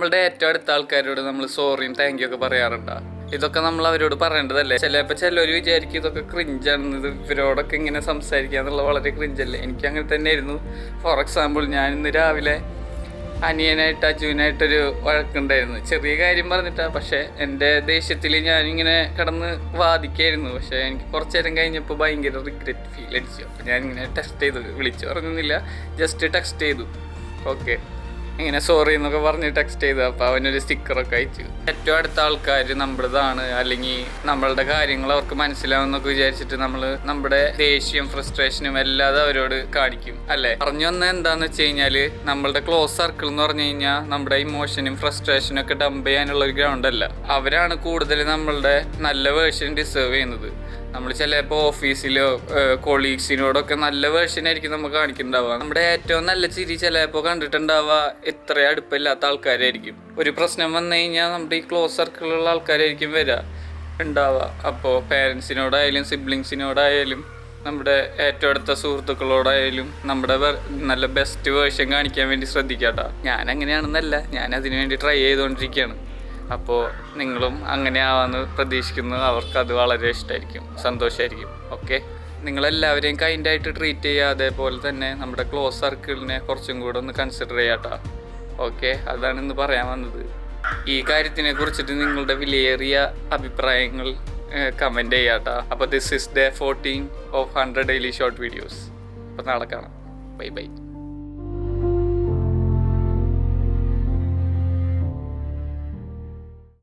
നമ്മളുടെ ഏറ്റവും അടുത്ത ആൾക്കാരോട് നമ്മൾ സോറിയും താങ്ക് യു ഒക്കെ പറയാറുണ്ടോ? ഇതൊക്കെ നമ്മൾ അവരോട് പറയേണ്ടതല്ലേ? ചിലർ വിചാരിക്കും ഇതൊക്കെ ക്രിഞ്ചാണെന്ന്, ഇത് ഇവരോടൊക്കെ ഇങ്ങനെ സംസാരിക്കുക എന്നുള്ളത് വളരെ ക്രിഞ്ചല്ലേ. എനിക്ക് അങ്ങനെ തന്നെ ആയിരുന്നു. ഫോർ എക്സാമ്പിൾ, ഞാൻ ഇന്ന് രാവിലെ അനിയനായിട്ട് അജുവിനായിട്ടൊരു വഴക്കുണ്ടായിരുന്നു, ചെറിയ കാര്യം പറഞ്ഞിട്ടാ. പക്ഷെ എൻ്റെ ദേഷ്യത്തിൽ ഞാനിങ്ങനെ കിടന്ന് വാദിക്കായിരുന്നു. പക്ഷെ എനിക്ക് കുറച്ച് നേരം കഴിഞ്ഞപ്പോൾ ഭയങ്കര റിഗ്രറ്റ് ഫീൽ അടിച്ചു. അപ്പോൾ ഞാനിങ്ങനെ ടെക്സ്റ്റ് ചെയ്തു, വിളിച്ചു പറഞ്ഞൊന്നുമില്ല, ജസ്റ്റ് ടെക്സ്റ്റ് ചെയ്തു. ഓക്കെ, ഇങ്ങനെ സോറി എന്നൊക്കെ പറഞ്ഞ് ടെക്സ്റ്റ് ചെയ്തു. അപ്പോൾ അവനൊരു സ്റ്റിക്കറൊക്കെ അയച്ചു. ഏറ്റവും അടുത്ത ആൾക്കാർ നമ്മുടേതാണ്, അല്ലെങ്കിൽ നമ്മളുടെ കാര്യങ്ങൾ അവർക്ക് മനസ്സിലാവുന്നൊക്കെ വിചാരിച്ചിട്ട് നമ്മൾ നമ്മുടെ ദേഷ്യം ഫ്രസ്ട്രേഷനും എല്ലാം അവരോട് കാണിക്കും അല്ലേ? പറഞ്ഞു വന്നത് എന്താണെന്ന് വെച്ച് കഴിഞ്ഞാൽ, നമ്മളുടെ ക്ലോസ് സർക്കിൾ എന്ന് പറഞ്ഞു കഴിഞ്ഞാൽ നമ്മുടെ ഇമോഷനും ഫ്രസ്ട്രേഷനും ഒക്കെ ഡംപ് ചെയ്യാനുള്ള ഒരു ഗ്രൗണ്ട് അല്ല. അവരാണ് കൂടുതൽ നമ്മളുടെ നല്ല വേർഷൻ ഡിസേർവ് ചെയ്യുന്നത്. നമ്മൾ ചിലപ്പോൾ ഓഫീസിലോ കൊളീഗ്സിനോടൊക്കെ നല്ല വേർഷനായിരിക്കും നമുക്ക് കാണിക്കുന്നുണ്ടാവുക. നമ്മുടെ ഏറ്റവും നല്ല ചിരി ചിലപ്പോൾ കണ്ടിട്ടുണ്ടാവുക ഇത്ര അടുപ്പില്ലാത്ത ആൾക്കാരായിരിക്കും. ഒരു പ്രശ്നം വന്നു കഴിഞ്ഞാൽ നമ്മുടെ ഈ ക്ലോസ് സർക്കിളിലുള്ള ആൾക്കാരായിരിക്കും ഉണ്ടാവുക. അപ്പോൾ പേരൻസിനോടായാലും സിബ്ലിങ്സിനോടായാലും നമ്മുടെ ഏറ്റവും അടുത്ത സുഹൃത്തുക്കളോടായാലും നമ്മുടെ നല്ല ബെസ്റ്റ് വേർഷൻ കാണിക്കാൻ വേണ്ടി ശ്രദ്ധിക്കാട്ടോ. ഞാൻ അങ്ങനെയാണെന്നല്ല, ഞാൻ അതിനു വേണ്ടി ട്രൈ ചെയ്തുകൊണ്ടിരിക്കുകയാണ്. അപ്പോൾ നിങ്ങളും അങ്ങനെ ആവാമെന്ന് പ്രതീക്ഷിക്കുന്നു. അവർക്കത് വളരെ ഇഷ്ടമായിരിക്കും, സന്തോഷമായിരിക്കും. ഓക്കെ, നിങ്ങളെല്ലാവരെയും കൈൻഡായിട്ട് ട്രീറ്റ് ചെയ്യുക. അതേപോലെ തന്നെ നമ്മുടെ ക്ലോസ് സർക്കിളിനെ കുറച്ചും കൂടെ ഒന്ന് കൺസിഡർ ചെയ്യാട്ടോ. ഓക്കെ, അതാണ് ഇന്ന് പറയാൻ വന്നത്. ഈ കാര്യത്തിനെ കുറിച്ചിട്ട് നിങ്ങളുടെ വിലയേറിയ അഭിപ്രായങ്ങൾ കമൻറ്റ് ചെയ്യാട്ടോ. അപ്പോൾ this is day 14 of 100 daily short videos. അപ്പോൾ നാളെ കാണാം. Bye bye.